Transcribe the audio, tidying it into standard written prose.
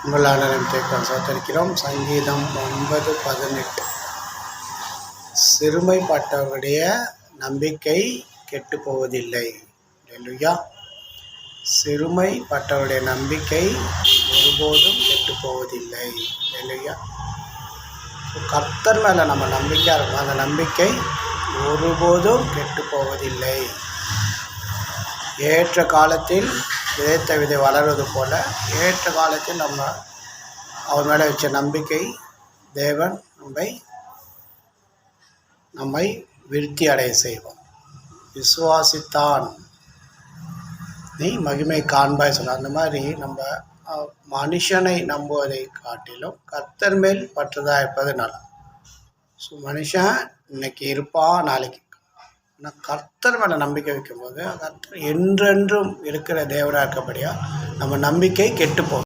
உங்கள் ஆண்டவரின் தேக்கம் சோத்தரிக்கிறோம். சங்கீதம் 9:18. சிறுமைப்பட்டவருடைய நம்பிக்கை கெட்டு போவதில்லை. அல்லேலூயா. சிறுமைப்பட்டவருடைய நம்பிக்கை ஒருபோதும் கெட்டு போவதில்லை. அல்லேலூயா. கர்த்தர் மேலே நம்ம நம்பிக்கையாக இருக்கும். அந்த நம்பிக்கை ஒருபோதும் கெட்டு போவதில்லை. ஏற்ற காலத்தில் விதைத்த விதை வளர்வது போல ஏற்ற காலத்தில் நம்ம அவர் மேலே வச்ச நம்பிக்கை தேவன் நம்மை விருத்தி அடைய செய்வோம். விசுவாசித்தான் நீ மகிமை காண்பாய் சொல்ல. அந்த மாதிரி நம்ம மனுஷனை நம்புவதை காட்டிலும் கர்த்தர் மேல் பற்றுதா இருப்பது நல்லா. ஸோ மனுஷன் இன்னைக்கு இருப்பான், நாளைக்கு. ஆனால் கர்த்தர் மேலே நம்பிக்கை வைக்கும்போது கர்த்தர் என்றென்றும் இருக்கிற தேவனாக இருக்கப்படியா நம்ம நம்பிக்கை கெட்டு போகும்.